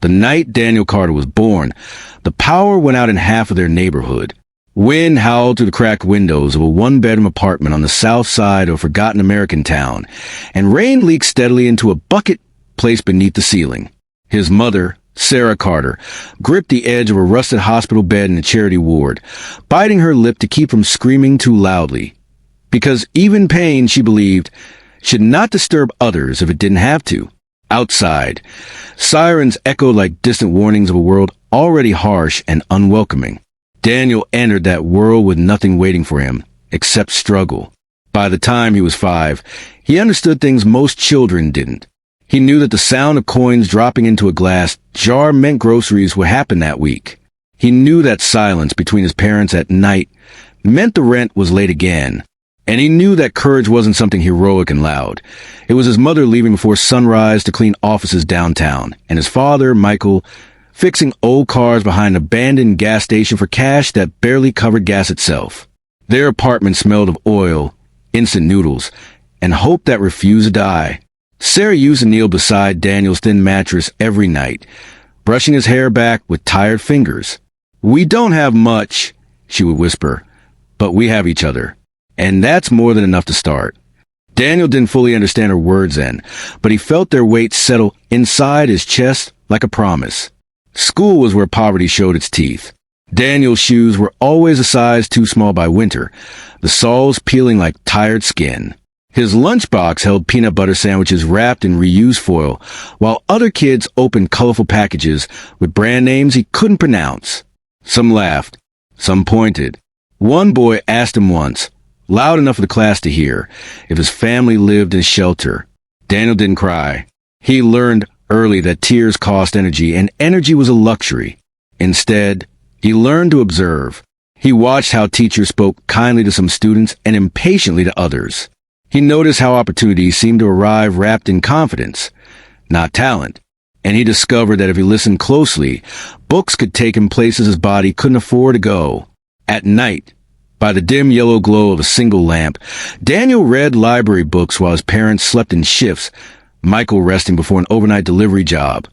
The night Daniel Carter was born, the power went out in half of their neighborhood. Wind howled through the cracked windows of a one-bedroom apartment on the south side of a forgotten American town, and rain leaked steadily into a bucket placed beneath the ceiling. His mother, Sarah Carter, gripped the edge of a rusted hospital bed in the charity ward, biting her lip to keep from screaming too loudly. Because even pain, she believed, should not disturb others if it didn't have to. Outside, sirens echoed like distant warnings of a world already harsh and unwelcoming. Daniel entered that world with nothing waiting for him, except struggle. By the time he was 5, he understood things most children didn't. He knew that the sound of coins dropping into a glass jar meant groceries would happen that week. He knew that silence between his parents at night meant the rent was late again. And he knew that courage wasn't something heroic and loud. It was his mother leaving before sunrise to clean offices downtown, and his father, Michael, fixing old cars behind an abandoned gas station for cash that barely covered gas itself. Their apartment smelled of oil, instant noodles, and hope that refused to die. Sarah used to kneel beside Daniel's thin mattress every night, brushing his hair back with tired fingers. "We don't have much," she would whisper, "but we have each other. And that's more than enough to start." Daniel didn't fully understand her words then, but he felt their weight settle inside his chest like a promise. School was where poverty showed its teeth. Daniel's shoes were always a size too small by winter, the soles peeling like tired skin. His lunchbox held peanut butter sandwiches wrapped in reused foil, while other kids opened colorful packages with brand names he couldn't pronounce. Some laughed, some pointed. One boy asked him once, loud enough for the class to hear, if his family lived in shelter. Daniel didn't cry. He learned early that tears cost energy, and energy was a luxury. Instead, he learned to observe. He watched how teachers spoke kindly to some students and impatiently to others. He noticed how opportunities seemed to arrive wrapped in confidence, not talent. And he discovered that if he listened closely, books could take him places his body couldn't afford to go. At night, by the dim yellow glow of a single lamp, Daniel read library books while his parents slept in shifts, Michael resting before an overnight delivery job,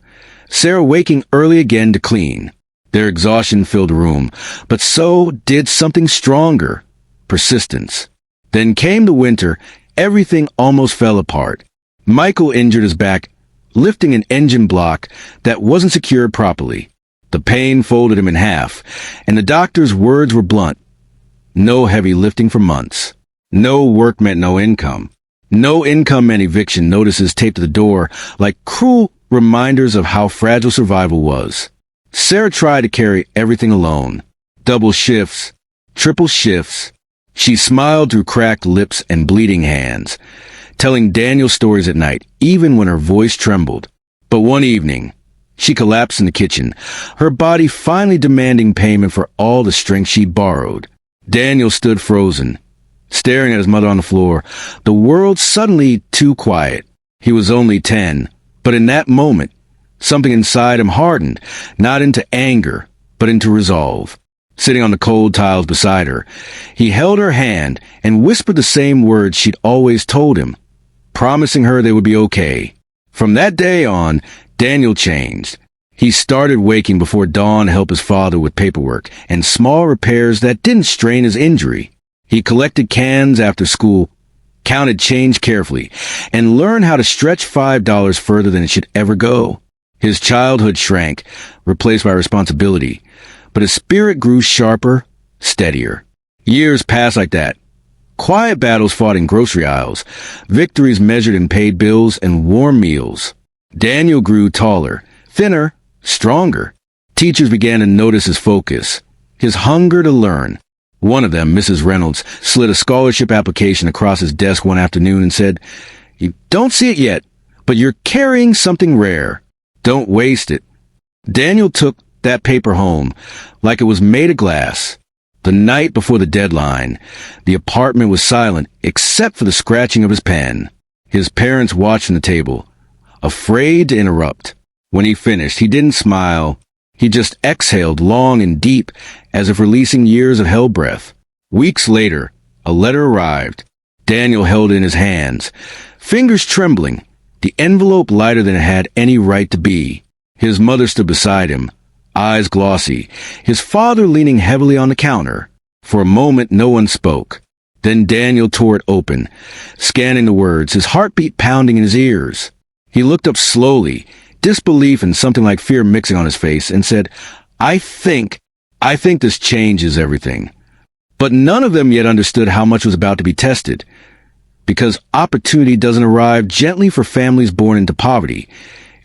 Sarah waking early again to clean. Their exhaustion filled the room, but so did something stronger, persistence. Then came the winter. Everything almost fell apart. Michael injured his back, lifting an engine block that wasn't secured properly. The pain folded him in half, and the doctor's words were blunt. No heavy lifting for months. No work meant no income. No income meant eviction notices taped to the door like cruel reminders of how fragile survival was. Sarah tried to carry everything alone. Double shifts, triple shifts. She smiled through cracked lips and bleeding hands, telling Daniel stories at night, even when her voice trembled. But one evening, she collapsed in the kitchen, her body finally demanding payment for all the strength she'd borrowed. Daniel stood frozen, staring at his mother on the floor, the world suddenly too quiet. He was only 10, but in that moment, something inside him hardened, not into anger, but into resolve. Sitting on the cold tiles beside her, he held her hand and whispered the same words she'd always told him, promising her they would be okay. From that day on, Daniel changed. He started waking before dawn to help his father with paperwork and small repairs that didn't strain his injury. He collected cans after school, counted change carefully, and learned how to stretch $5 further than it should ever go. His childhood shrank, replaced by responsibility, but his spirit grew sharper, steadier. Years passed like that. Quiet battles fought in grocery aisles, victories measured in paid bills and warm meals. Daniel grew taller, thinner, stronger. Teachers began to notice his focus, his hunger to learn. One of them, Mrs. Reynolds, slid a scholarship application across his desk one afternoon and said, "You don't see it yet, but you're carrying something rare. Don't waste it." Daniel took that paper home like it was made of glass. The night before the deadline, the apartment was silent except for the scratching of his pen. His parents watched from the table, afraid to interrupt. When he finished, he didn't smile. He just exhaled long and deep, as if releasing years of hell breath. Weeks later, a letter arrived. Daniel held it in his hands, fingers trembling, the envelope lighter than it had any right to be. His mother stood beside him, eyes glossy, his father leaning heavily on the counter. For a moment, no one spoke. Then Daniel tore it open, scanning the words, his heartbeat pounding in his ears. He looked up slowly, disbelief and something like fear mixing on his face, and said, I think this changes everything. But none of them yet understood how much was about to be tested. Because opportunity doesn't arrive gently for families born into poverty.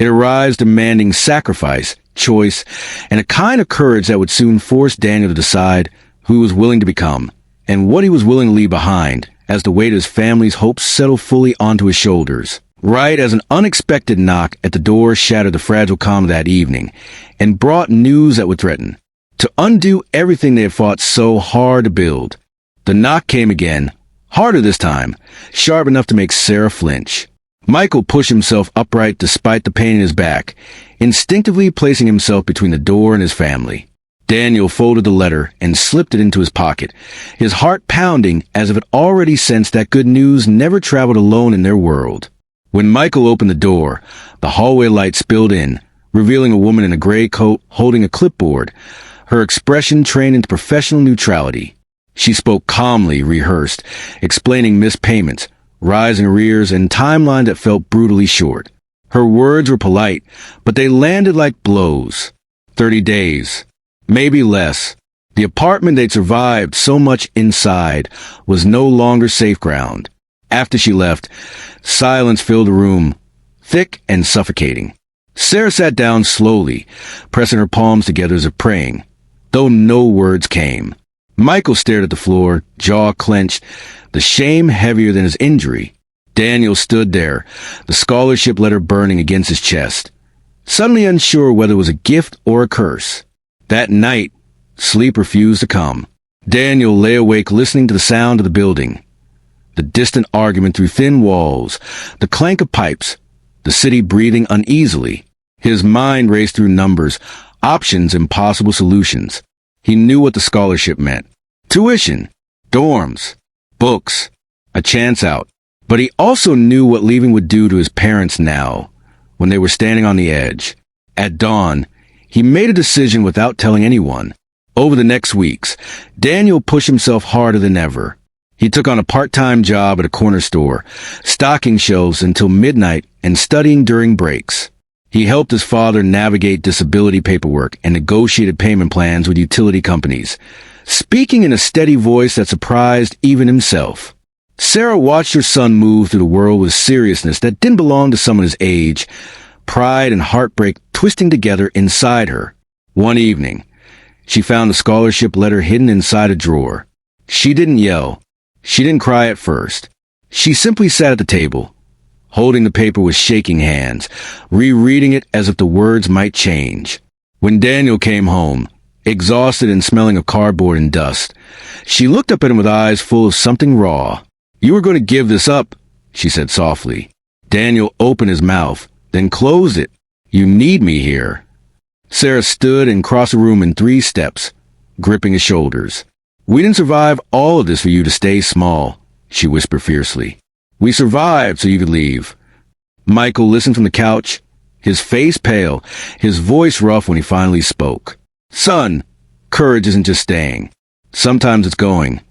It arrives demanding sacrifice, choice, and a kind of courage that would soon force Daniel to decide who he was willing to become, and what he was willing to leave behind, as the weight of his family's hopes settled fully onto his shoulders. Right as an unexpected knock at the door shattered the fragile calm of that evening, and brought news that would threaten to undo everything they had fought so hard to build. The knock came again, harder this time, sharp enough to make Sarah flinch. Michael pushed himself upright despite the pain in his back, instinctively placing himself between the door and his family. Daniel folded the letter and slipped it into his pocket, his heart pounding as if it already sensed that good news never traveled alone in their world. When Michael opened the door, the hallway light spilled in, revealing a woman in a gray coat holding a clipboard, her expression trained into professional neutrality. She spoke calmly, rehearsed, explaining missed payments, rising arrears, and timelines that felt brutally short. Her words were polite, but they landed like blows. 30 days. Maybe less. The apartment they'd survived so much inside was no longer safe ground. After she left, silence filled the room, thick and suffocating. Sarah sat down slowly, pressing her palms together as if praying, though no words came. Michael stared at the floor, jaw clenched, the shame heavier than his injury. Daniel stood there, the scholarship letter burning against his chest, suddenly unsure whether it was a gift or a curse. That night, sleep refused to come. Daniel lay awake listening to the sound of the building, the distant argument through thin walls, the clank of pipes, the city breathing uneasily. His mind raced through numbers, options, and possible solutions. He knew what the scholarship meant. Tuition, dorms, books, a chance out. But he also knew what leaving would do to his parents now, when they were standing on the edge. At dawn, he made a decision without telling anyone. Over the next weeks, Daniel pushed himself harder than ever. He took on a part-time job at a corner store, stocking shelves until midnight and studying during breaks. He helped his father navigate disability paperwork and negotiated payment plans with utility companies, speaking in a steady voice that surprised even himself. Sarah watched her son move through the world with seriousness that didn't belong to someone his age, pride and heartbreak twisting together inside her. One evening, she found the scholarship letter hidden inside a drawer. She didn't yell. She didn't cry at first. She simply sat at the table, holding the paper with shaking hands, rereading it as if the words might change. When Daniel came home, exhausted and smelling of cardboard and dust, she looked up at him with eyes full of something raw. "You were going to give this up," she said softly. Daniel opened his mouth, then closed it. "You need me here." Sarah stood and crossed the room in 3 steps, gripping his shoulders. "We didn't survive all of this for you to stay small," she whispered fiercely. "We survived so you could leave." Michael listened from the couch, his face pale, his voice rough when he finally spoke. "Son, courage isn't just staying. Sometimes it's going."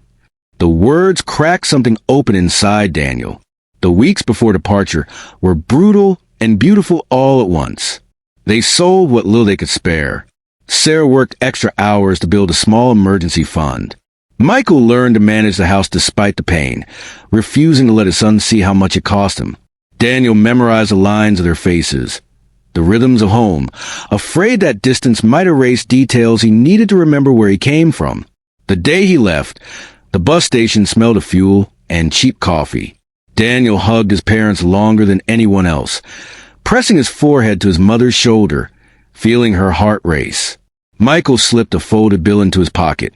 The words cracked something open inside Daniel. The weeks before departure were brutal and beautiful all at once. They sold what little they could spare. Sarah worked extra hours to build a small emergency fund. Michael learned to manage the house despite the pain, refusing to let his son see how much it cost him. Daniel memorized the lines of their faces, the rhythms of home, afraid that distance might erase details he needed to remember where he came from. The day he left, the bus station smelled of fuel and cheap coffee. Daniel hugged his parents longer than anyone else, pressing his forehead to his mother's shoulder, feeling her heart race. Michael slipped a folded bill into his pocket.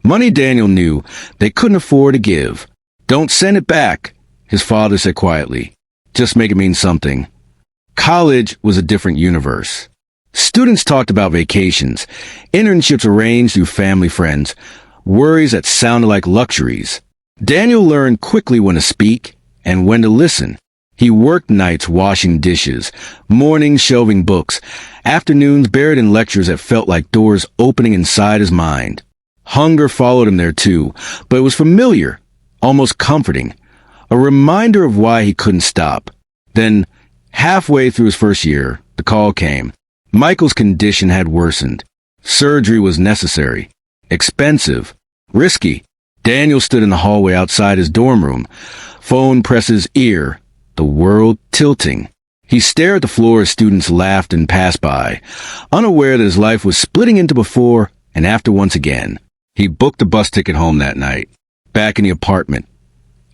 Money Daniel knew they couldn't afford to give. "Don't send it back," his father said quietly. "Just make it mean something." College was a different universe. Students talked about vacations, internships arranged through family friends, worries that sounded like luxuries. Daniel learned quickly when to speak and when to listen. He worked nights washing dishes, mornings shelving books, afternoons buried in lectures that felt like doors opening inside his mind. Hunger followed him there too, but it was familiar, almost comforting, a reminder of why he couldn't stop. Then, halfway through his first year, the call came. Michael's condition had worsened. Surgery was necessary, expensive, risky. Daniel stood in the hallway outside his dorm room, phone pressed his ear, the world tilting. He stared at the floor as students laughed and passed by, unaware that his life was splitting into before and after once again. He booked a bus ticket home that night. Back in the apartment,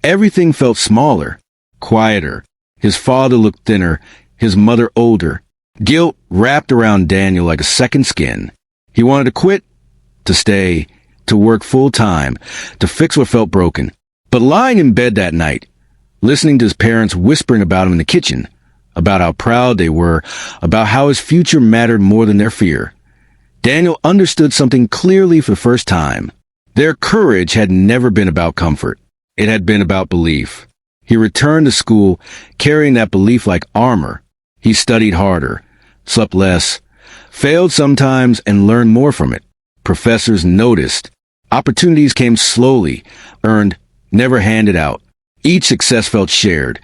everything felt smaller, quieter. His father looked thinner, his mother older. Guilt wrapped around Daniel like a second skin. He wanted to quit, to stay, to work full-time, to fix what felt broken. But lying in bed that night, listening to his parents whispering about him in the kitchen, about how proud they were, about how his future mattered more than their fear, Daniel understood something clearly for the first time. Their courage had never been about comfort. It had been about belief. He returned to school, carrying that belief like armor. He studied harder, slept less, failed sometimes, and learned more from it. Professors noticed. Opportunities came slowly, earned, never handed out. Each success felt shared,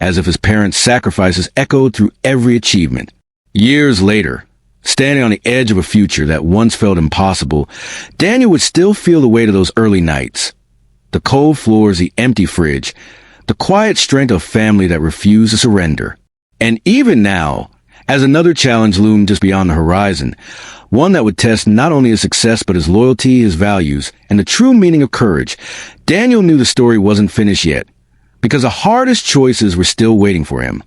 as if his parents' sacrifices echoed through every achievement. Years later, standing on the edge of a future that once felt impossible, Daniel would still feel the weight of those early nights. The cold floors, the empty fridge, the quiet strength of family that refused to surrender. And even now, as another challenge loomed just beyond the horizon, one that would test not only his success but his loyalty, his values, and the true meaning of courage, Daniel knew the story wasn't finished yet, because the hardest choices were still waiting for him,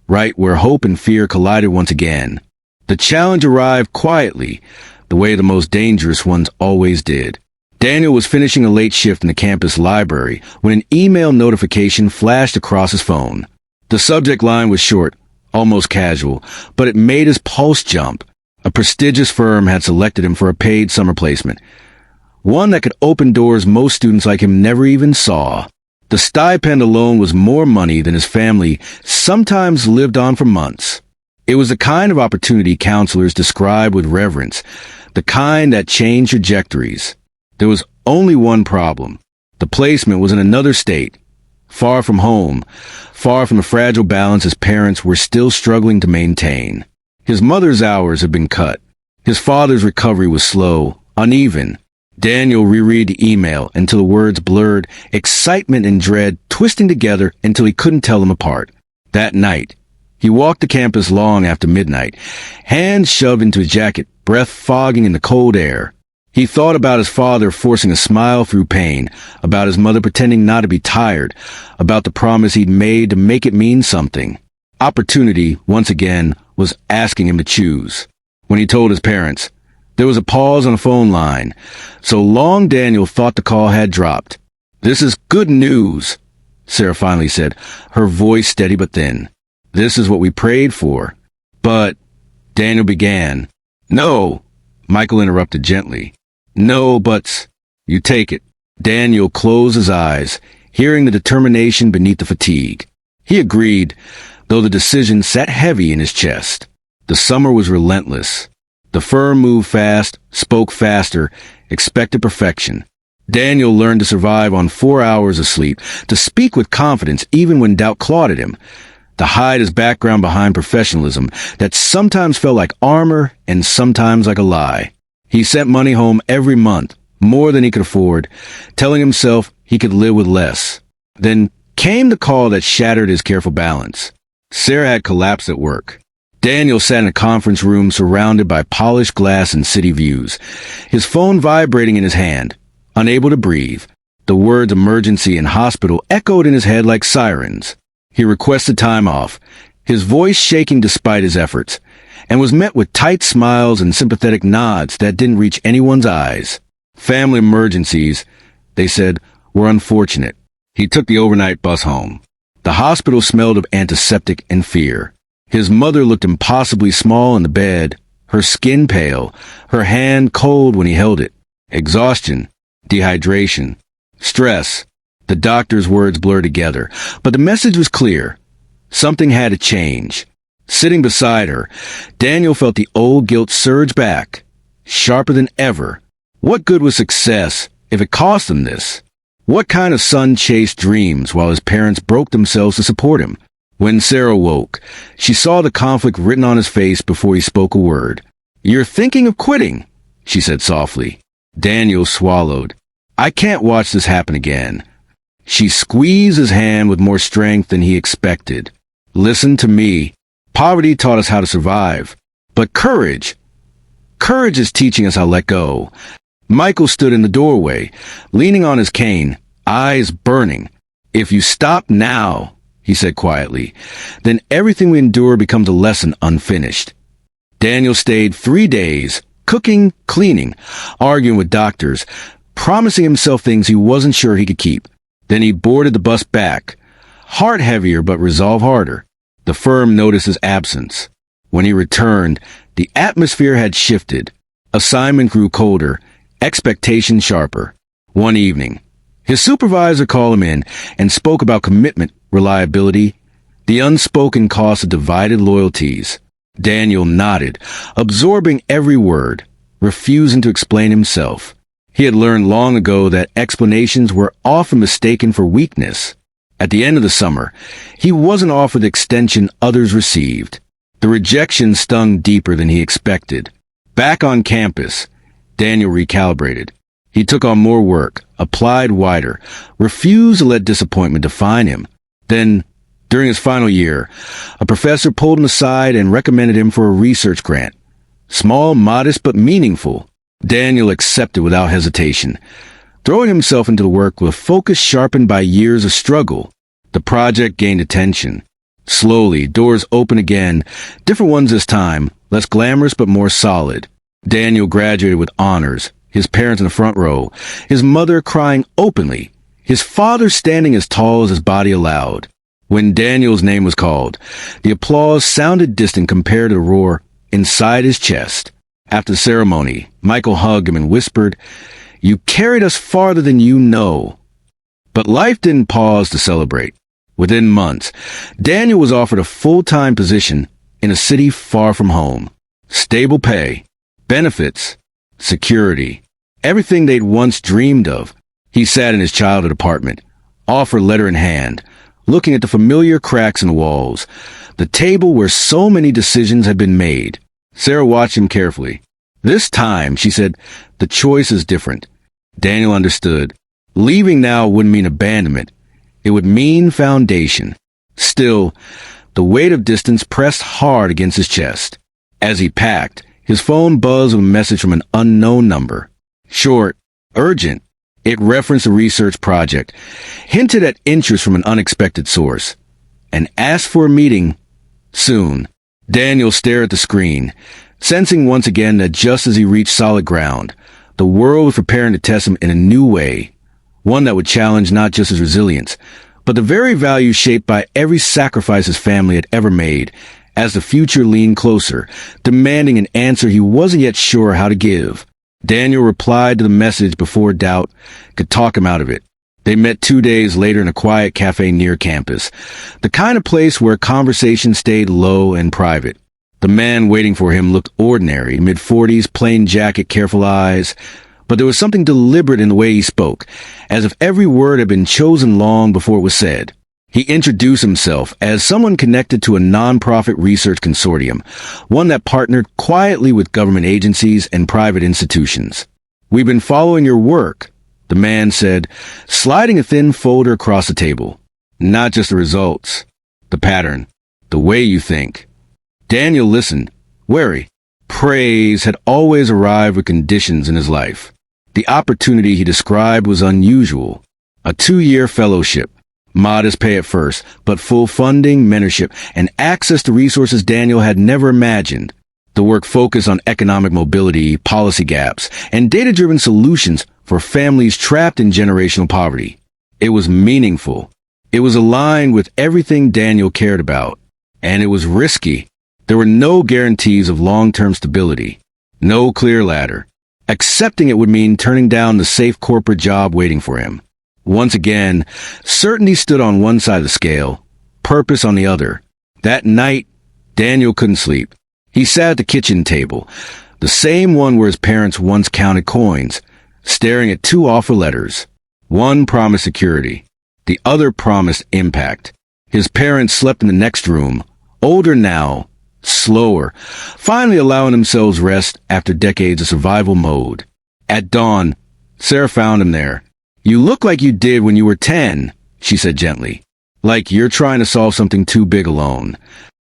right where hope and fear collided once again. The challenge arrived quietly, the way the most dangerous ones always did. Daniel was finishing a late shift in the campus library when an email notification flashed across his phone. The subject line was short, almost casual, but it made his pulse jump. A prestigious firm had selected him for a paid summer placement, one that could open doors most students like him never even saw. The stipend alone was more money than his family sometimes lived on for months. It was the kind of opportunity counselors describe with reverence, the kind that changed trajectories. There was only one problem. The placement was in another state, far from home, far from the fragile balance his parents were still struggling to maintain. His mother's hours had been cut. His father's recovery was slow, uneven. Daniel reread the email until the words blurred, excitement and dread twisting together until he couldn't tell them apart. That night, he walked the campus long after midnight, hands shoved into his jacket, breath fogging in the cold air. He thought about his father forcing a smile through pain, about his mother pretending not to be tired, about the promise he'd made to make it mean something. Opportunity, once again, was asking him to choose. When he told his parents, there was a pause on the phone line. So long Daniel thought the call had dropped. "This is good news," Sarah finally said, her voice steady but thin. "This is what we prayed for." "But," Daniel began. "No," Michael interrupted gently. "No buts. You take it." Daniel closed his eyes, hearing the determination beneath the fatigue. He agreed, though the decision sat heavy in his chest. The summer was relentless. The firm moved fast, spoke faster, expected perfection. Daniel learned to survive on 4 hours of sleep, to speak with confidence even when doubt clawed at him, to hide his background behind professionalism that sometimes felt like armor and sometimes like a lie. He sent money home every month, more than he could afford, telling himself he could live with less. Then came the call that shattered his careful balance. Sarah had collapsed at work. Daniel sat in a conference room surrounded by polished glass and city views, his phone vibrating in his hand, unable to breathe. The words emergency and hospital echoed in his head like sirens. He requested time off, his voice shaking despite his efforts, and was met with tight smiles and sympathetic nods that didn't reach anyone's eyes. Family emergencies, they said, were unfortunate. He took the overnight bus home. The hospital smelled of antiseptic and fear. His mother looked impossibly small in the bed, her skin pale, her hand cold when he held it. Exhaustion, dehydration, stress. The doctor's words blurred together, but the message was clear. Something had to change. Sitting beside her, Daniel felt the old guilt surge back, sharper than ever. What good was success if it cost him this? What kind of son chased dreams while his parents broke themselves to support him? When Sarah woke, she saw the conflict written on his face before he spoke a word. "You're thinking of quitting," she said softly. Daniel swallowed. "I can't watch this happen again." She squeezed his hand with more strength than he expected. "Listen to me. Poverty taught us how to survive. But courage is teaching us how to let go." Michael stood in the doorway, leaning on his cane, eyes burning. "If you stop now," he said quietly, "then everything we endure becomes a lesson unfinished." Daniel stayed 3 days, cooking, cleaning, arguing with doctors, promising himself things he wasn't sure he could keep. Then he boarded the bus back, heart heavier but resolve harder. The firm noticed his absence. When he returned, the atmosphere had shifted. Assignment grew colder, expectations sharper. One evening, his supervisor called him in and spoke about commitment, reliability, the unspoken cost of divided loyalties. Daniel nodded, absorbing every word, refusing to explain himself. He had learned long ago that explanations were often mistaken for weakness. At the end of the summer, he wasn't offered the extension others received. The rejection stung deeper than he expected. Back on campus, Daniel recalibrated. He took on more work, applied wider, refused to let disappointment define him. Then, during his final year, a professor pulled him aside and recommended him for a research grant. Small, modest, but meaningful. Daniel accepted without hesitation, throwing himself into the work with focus sharpened by years of struggle. The project gained attention. Slowly, doors opened again, different ones this time, less glamorous but more solid. Daniel graduated with honors, his parents in the front row, his mother crying openly, his father standing as tall as his body allowed. When Daniel's name was called, the applause sounded distant compared to the roar inside his chest. After the ceremony, Michael hugged him and whispered, "You carried us farther than you know." But life didn't pause to celebrate. Within months, Daniel was offered a full-time position in a city far from home. Stable pay, benefits, security, everything they'd once dreamed of. He sat in his childhood apartment, offer letter in hand, looking at the familiar cracks in the walls, the table where so many decisions had been made. Sarah watched him carefully. "This time," she said, "the choice is different." Daniel understood. Leaving now wouldn't mean abandonment. It would mean foundation. Still, the weight of distance pressed hard against his chest. As he packed, his phone buzzed with a message from an unknown number. Short, urgent. It referenced a research project, hinted at interest from an unexpected source, and asked for a meeting soon. Daniel stared at the screen, sensing once again that just as he reached solid ground, the world was preparing to test him in a new way, one that would challenge not just his resilience, but the very values shaped by every sacrifice his family had ever made. As the future leaned closer, demanding an answer he wasn't yet sure how to give, Daniel replied to the message before doubt could talk him out of it. They met 2 days later in a quiet cafe near campus, the kind of place where conversation stayed low and private. The man waiting for him looked ordinary, mid-40s, plain jacket, careful eyes, but there was something deliberate in the way he spoke, as if every word had been chosen long before it was said. He introduced himself as someone connected to a nonprofit research consortium, one that partnered quietly with government agencies and private institutions. "We've been following your work," the man said, sliding a thin folder across the table. "Not just the results, the pattern, the way you think." Daniel listened, wary. Praise had always arrived with conditions in his life. The opportunity he described was unusual. A 2-year fellowship, modest pay at first, but full funding, mentorship, and access to resources Daniel had never imagined. The work focused on economic mobility, policy gaps, and data-driven solutions for families trapped in generational poverty. It was meaningful. It was aligned with everything Daniel cared about. And it was risky. There were no guarantees of long-term stability. No clear ladder. Accepting it would mean turning down the safe corporate job waiting for him. Once again, certainty stood on one side of the scale, purpose on the other. That night, Daniel couldn't sleep. He sat at the kitchen table, the same one where his parents once counted coins, staring at two offer letters. One promised security. The other promised impact. His parents slept in the next room, older now, slower, finally allowing themselves rest after decades of survival mode. At dawn, Sarah found him there. "You look like you did when you were 10, she said gently. "Like you're trying to solve something too big alone."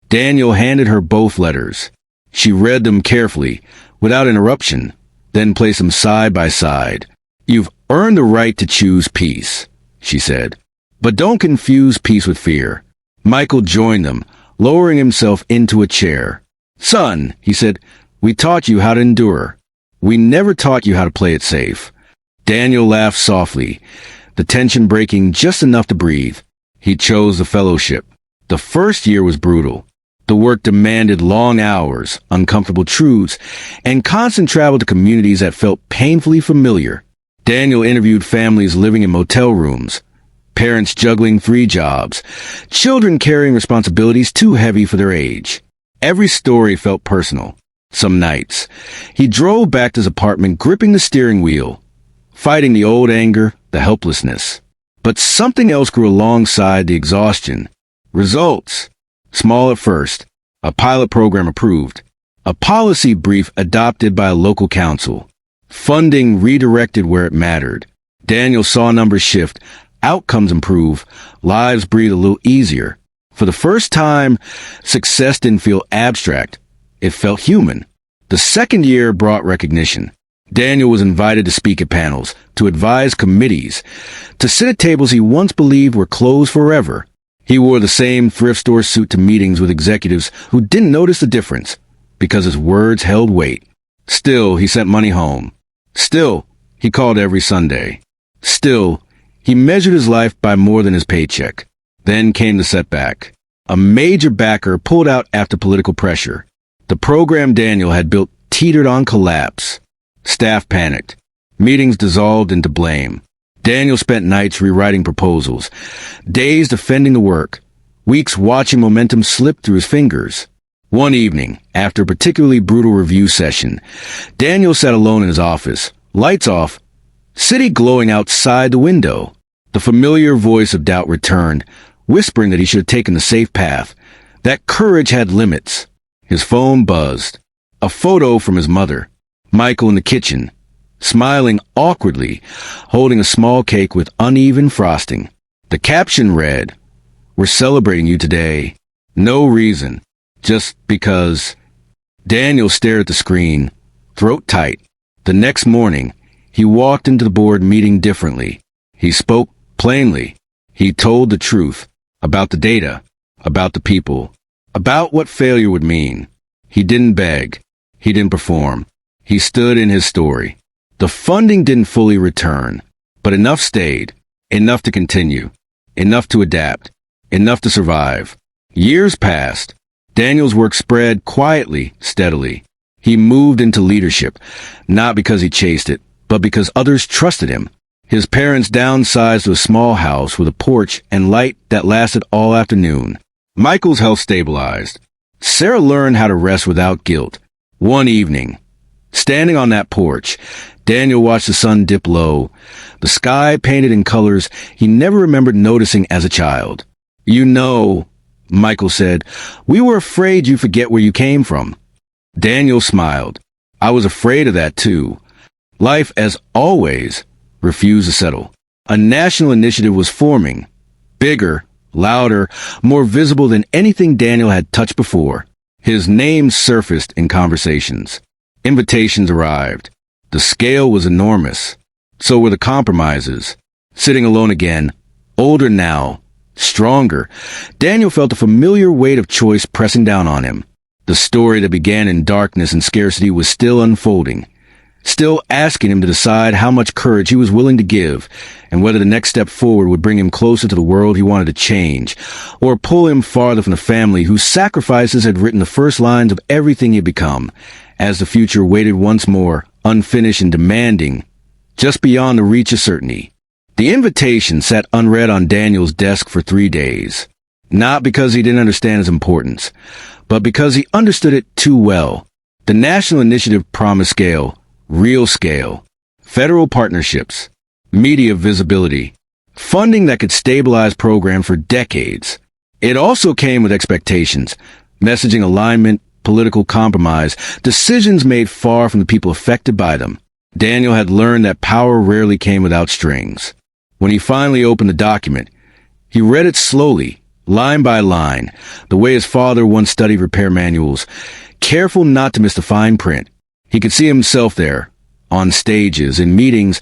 Daniel handed her both letters. She read them carefully, without interruption, then placed them side by side. "You've earned the right to choose peace," she said. "But don't confuse peace with fear." Michael joined them, lowering himself into a chair. "Son," he said, "we taught you how to endure. We never taught you how to play it safe." Daniel laughed softly, the tension breaking just enough to breathe. He chose the fellowship. The first year was brutal. The work demanded long hours, uncomfortable truths, and constant travel to communities that felt painfully familiar. Daniel interviewed families living in motel rooms, parents juggling 3 jobs, children carrying responsibilities too heavy for their age. Every story felt personal. Some nights, he drove back to his apartment gripping the steering wheel, fighting the old anger, the helplessness. But something else grew alongside the exhaustion. Results. Small at first. A pilot program approved. A policy brief adopted by a local council. Funding redirected where it mattered. Daniel saw numbers shift, outcomes improve, lives breathe a little easier. For the first time, success didn't feel abstract. It felt human. The second year brought recognition. Daniel was invited to speak at panels, to advise committees, to sit at tables he once believed were closed forever. He wore the same thrift store suit to meetings with executives who didn't notice the difference, because his words held weight. Still, he sent money home. Still, he called every Sunday. Still, he measured his life by more than his paycheck. Then came the setback. A major backer pulled out after political pressure. The program Daniel had built teetered on collapse. Staff panicked. Meetings dissolved into blame. Daniel spent nights rewriting proposals, days defending the work, weeks watching momentum slip through his fingers. One evening, after a particularly brutal review session, Daniel sat alone in his office, lights off, city glowing outside the window. The familiar voice of doubt returned, whispering that he should have taken the safe path, that courage had limits. His phone buzzed. A photo from his mother, Michael in the kitchen, smiling awkwardly, holding a small cake with uneven frosting. The caption read, "We're celebrating you today. No reason. Just because." Daniel stared at the screen, throat tight. The next morning, he walked into the board meeting differently. He spoke plainly. He told the truth about the data, about the people, about what failure would mean. He didn't beg. He didn't perform. He stood in his story. The funding didn't fully return, but enough stayed, enough to continue, enough to adapt, enough to survive. Years passed. Daniel's work spread quietly, steadily. He moved into leadership, not because he chased it, but because others trusted him. His parents downsized to a small house with a porch and light that lasted all afternoon. Michael's health stabilized. Sarah learned how to rest without guilt. One evening, standing on that porch, Daniel watched the sun dip low, the sky painted in colors he never remembered noticing as a child. "You know," Michael said, "we were afraid you'd forget where you came from." Daniel smiled. "I was afraid of that too." Life, as always, refused to settle. A national initiative was forming, bigger, louder, more visible than anything Daniel had touched before. His name surfaced in conversations. Invitations arrived. The scale was enormous. So were the compromises. Sitting alone again, older now, stronger, Daniel felt the familiar weight of choice pressing down on him. The story that began in darkness and scarcity was still unfolding, still asking him to decide how much courage he was willing to give, and whether the next step forward would bring him closer to the world he wanted to change, or pull him farther from the family whose sacrifices had written the first lines of everything he had become, as the future waited once more, unfinished and demanding, just beyond the reach of certainty. The invitation sat unread on Daniel's desk for 3 days. Not because he didn't understand its importance, but because he understood it too well. The national initiative promised scale, real scale, federal partnerships, media visibility, funding that could stabilize programs for decades. It also came with expectations, messaging alignment, political compromise, decisions made far from the people affected by them. Daniel had learned that power rarely came without strings. When he finally opened the document, he read it slowly, line by line, the way his father once studied repair manuals, careful not to miss the fine print. He could see himself there, on stages, in meetings,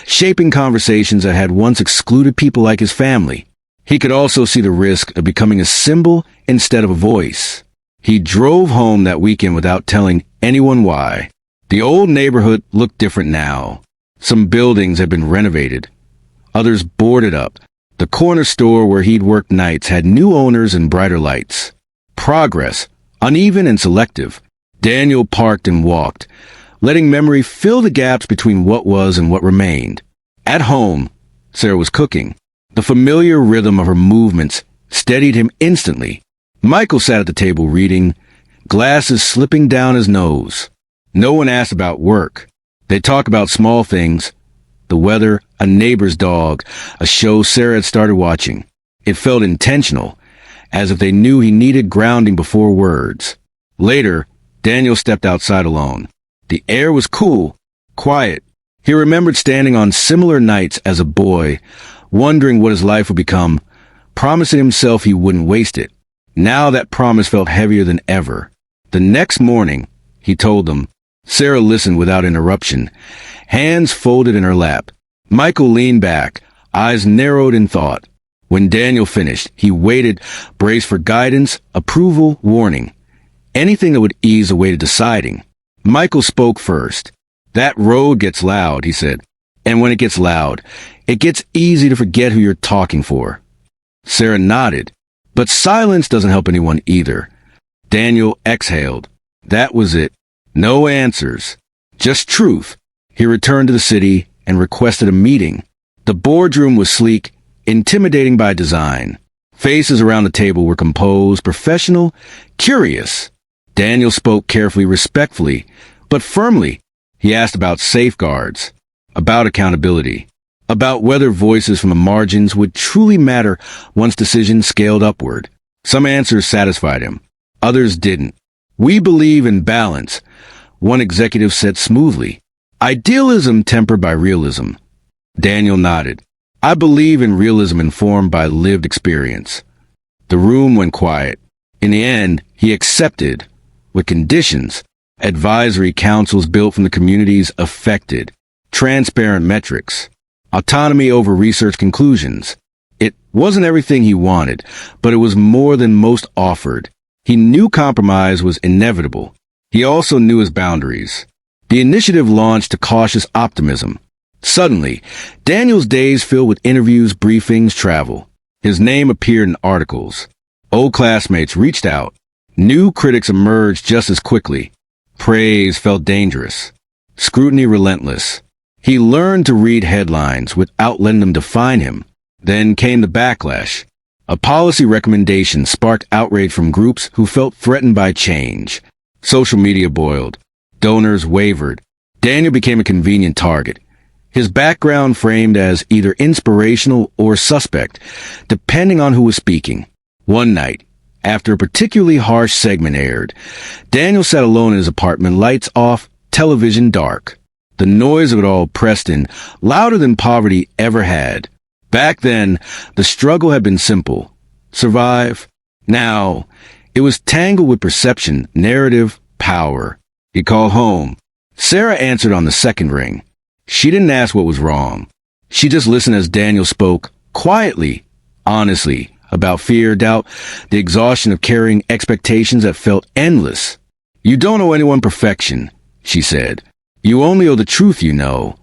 shaping conversations that had once excluded people like his family. He could also see the risk of becoming a symbol instead of a voice. He drove home that weekend without telling anyone why. The old neighborhood looked different now. Some buildings had been renovated, others boarded up. The corner store where he'd worked nights had new owners and brighter lights. Progress, uneven and selective. Daniel parked and walked, letting memory fill the gaps between what was and what remained. At home, Sarah was cooking. The familiar rhythm of her movements steadied him instantly. Michael sat at the table reading, glasses slipping down his nose. No one asked about work. They talked about small things, the weather, a neighbor's dog, a show Sarah had started watching. It felt intentional, as if they knew he needed grounding before words. Later, Daniel stepped outside alone. The air was cool, quiet. He remembered standing on similar nights as a boy, wondering what his life would become, promising himself he wouldn't waste it. Now that promise felt heavier than ever. The next morning, he told them. Sarah listened without interruption, hands folded in her lap. Michael leaned back, eyes narrowed in thought. When Daniel finished, he waited, braced for guidance, approval, warning. Anything that would ease the way to deciding. Michael spoke first. That road gets loud, he said. And when it gets loud, it gets easy to forget who you're talking for. Sarah nodded. But silence doesn't help anyone either. Daniel exhaled. That was it. No answers. Just truth. He returned to the city and requested a meeting. The boardroom was sleek, intimidating by design. Faces around the table were composed, professional, curious. Daniel spoke carefully, respectfully, but firmly. He asked about safeguards, about accountability, about whether voices from the margins would truly matter once decisions scaled upward. Some answers satisfied him. Others didn't. We believe in balance, one executive said smoothly. Idealism tempered by realism. Daniel nodded. I believe in realism informed by lived experience. The room went quiet. In the end, he accepted, with conditions, advisory councils built from the communities affected, transparent metrics, autonomy over research conclusions. It wasn't everything he wanted, but it was more than most offered. He knew compromise was inevitable. He also knew his boundaries. The initiative launched to cautious optimism. Suddenly, Daniel's days filled with interviews, briefings, travel. His name appeared in articles. Old classmates reached out. New critics emerged just as quickly. Praise felt dangerous. Scrutiny relentless. He learned to read headlines without letting them define him. Then came the backlash. A policy recommendation sparked outrage from groups who felt threatened by change. Social media boiled. Donors wavered. Daniel became a convenient target. His background framed as either inspirational or suspect, depending on who was speaking. One night, after a particularly harsh segment aired, Daniel sat alone in his apartment, lights off, television dark. The noise of it all pressed in, louder than poverty ever had. Back then, the struggle had been simple. Survive. Now, it was tangled with perception, narrative, power. He called home. Sarah answered on the second ring. She didn't ask what was wrong. She just listened as Daniel spoke, quietly, honestly, about fear, doubt, the exhaustion of carrying expectations that felt endless. You don't owe anyone perfection, she said. You only owe the truth you know.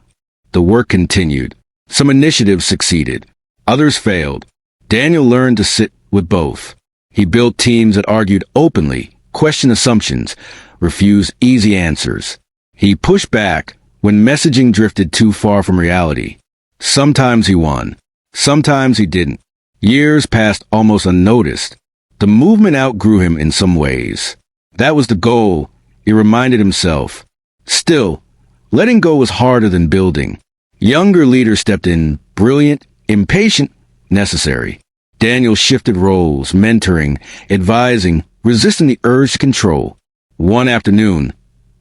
The work continued. Some initiatives succeeded. Others failed. Daniel learned to sit with both. He built teams that argued openly, questioned assumptions, refused easy answers. He pushed back when messaging drifted too far from reality. Sometimes he won. Sometimes he didn't. Years passed almost unnoticed. The movement outgrew him in some ways. That was the goal, he reminded himself. Still, letting go was harder than building. Younger leaders stepped in, brilliant, impatient, necessary. Daniel shifted roles, mentoring, advising, resisting the urge to control. One afternoon,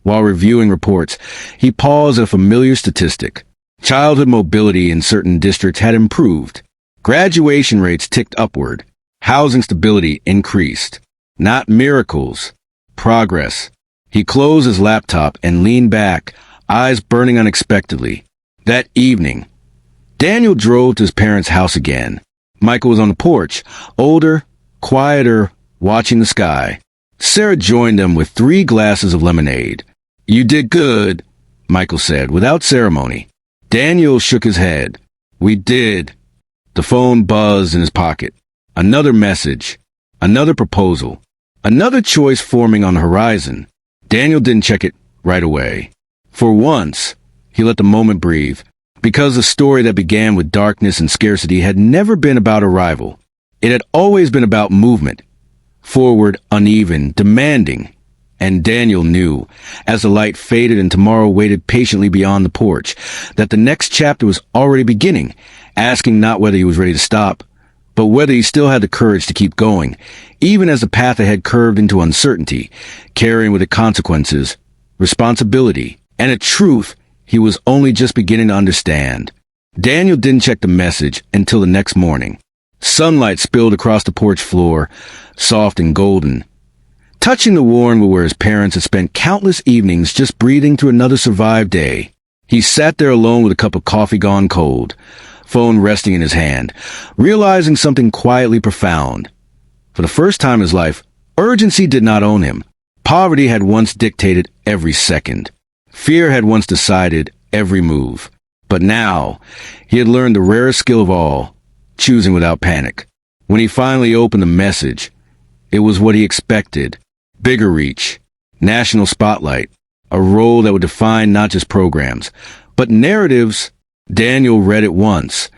while reviewing reports, he paused at a familiar statistic. Childhood mobility in certain districts had improved. Graduation rates ticked upward. Housing stability increased. Not miracles. Progress. He closed his laptop and leaned back, eyes burning unexpectedly. That evening, Daniel drove to his parents' house again. Michael was on the porch, older, quieter, watching the sky. Sarah joined them with 3 glasses of lemonade. "You did good," Michael said, without ceremony. Daniel shook his head. "We did." The phone buzzed in his pocket. Another message. Another proposal. Another choice forming on the horizon. Daniel didn't check it right away. For once, he let the moment breathe, because the story that began with darkness and scarcity had never been about arrival. It had always been about movement. Forward, uneven, demanding. And Daniel knew, as the light faded and tomorrow waited patiently beyond the porch, that the next chapter was already beginning, asking not whether he was ready to stop, but whether he still had the courage to keep going, even as the path ahead curved into uncertainty, carrying with it consequences, responsibility, and a truth he was only just beginning to understand. Daniel didn't check the message until the next morning. Sunlight spilled across the porch floor, soft and golden, touching the worn where his parents had spent countless evenings just breathing through another survived day. He sat there alone with a cup of coffee gone cold, phone resting in his hand, realizing something quietly profound. For the first time in his life, urgency did not own him. Poverty had once dictated every second. Fear had once decided every move. But now, he had learned the rarest skill of all, choosing without panic. When he finally opened the message, it was what he expected. Bigger reach, national spotlight, a role that would define not just programs, but narratives. Daniel read it once,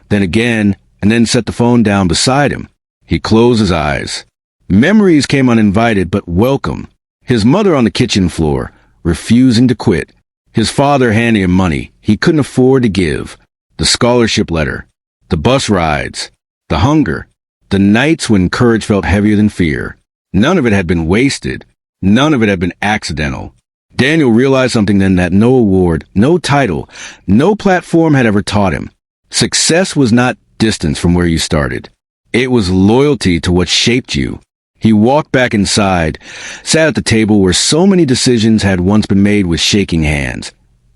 then again, and then set the phone down beside him. He closed his eyes. Memories came uninvited but welcome. His mother on the kitchen floor, refusing to quit. His father handing him money he couldn't afford to give. The scholarship letter. The bus rides. The hunger. The nights when courage felt heavier than fear. None of it had been wasted. None of it had been accidental. Daniel realized something then that no award, no title, no platform had ever taught him. Success was not distance from where you started. It was loyalty to what shaped you. He walked back inside, sat at the table where so many decisions had once been made with shaking hands,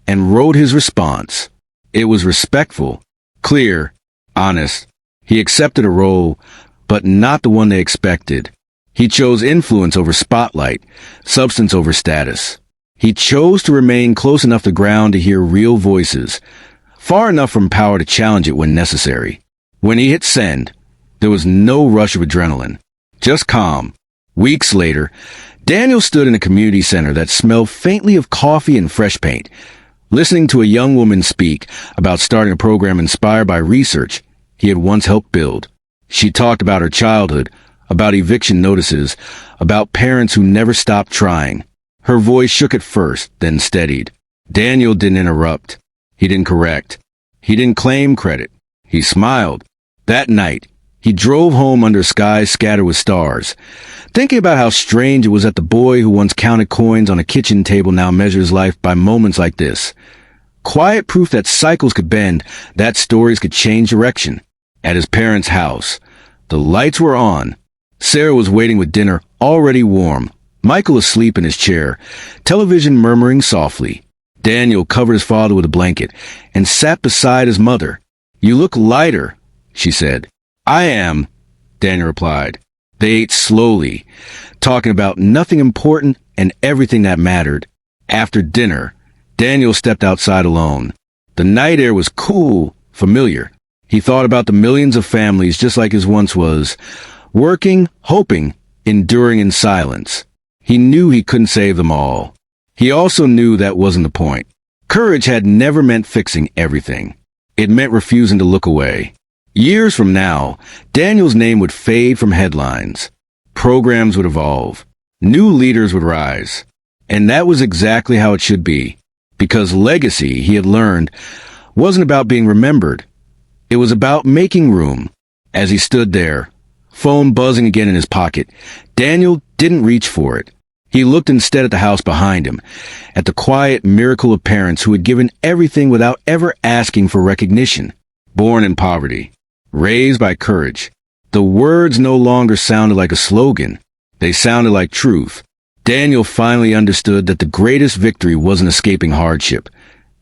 and wrote his response. It was respectful, clear, honest. He accepted a role, but not the one they expected. He chose influence over spotlight, substance over status. He chose to remain close enough to ground to hear real voices, far enough from power to challenge it when necessary. When he hit send, there was no rush of adrenaline, just calm. Weeks later, Daniel stood in a community center that smelled faintly of coffee and fresh paint, listening to a young woman speak about starting a program inspired by research he had once helped build. She talked about her childhood, about eviction notices, about parents who never stopped trying. Her voice shook at first, then steadied. Daniel didn't interrupt. He didn't correct. He didn't claim credit. He smiled. That night, he drove home under skies scattered with stars, thinking about how strange it was that the boy who once counted coins on a kitchen table now measures life by moments like this. Quiet proof that cycles could bend, that stories could change direction. At his parents' house, the lights were on. Sarah was waiting with dinner already warm. Michael asleep in his chair, television murmuring softly. Daniel covered his father with a blanket and sat beside his mother. "You look lighter," she said. "I am," Daniel replied. They ate slowly, talking about nothing important and everything that mattered. After dinner, Daniel stepped outside alone. The night air was cool, familiar. He thought about the millions of families just like his once was, working, hoping, enduring in silence. He knew he couldn't save them all. He also knew that wasn't the point. Courage had never meant fixing everything. It meant refusing to look away. Years from now, Daniel's name would fade from headlines. Programs would evolve. New leaders would rise. And that was exactly how it should be. Because legacy, he had learned, wasn't about being remembered. It was about making room. As he stood there, phone buzzing again in his pocket, Daniel didn't reach for it. He looked instead at the house behind him, at the quiet miracle of parents who had given everything without ever asking for recognition. Born in poverty, raised by courage. The words no longer sounded like a slogan. They sounded like truth. Daniel finally understood that the greatest victory wasn't escaping hardship.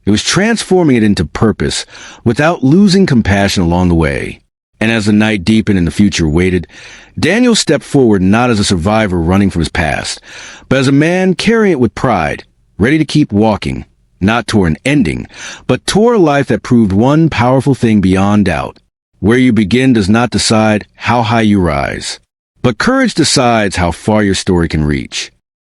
It was transforming it into purpose without losing compassion along the way. And as the night deepened and the future waited, Daniel stepped forward not as a survivor running from his past, but as a man carrying it with pride, ready to keep walking, not toward an ending, but toward a life that proved one powerful thing beyond doubt. Where you begin does not decide how high you rise, but courage decides how far your story can reach.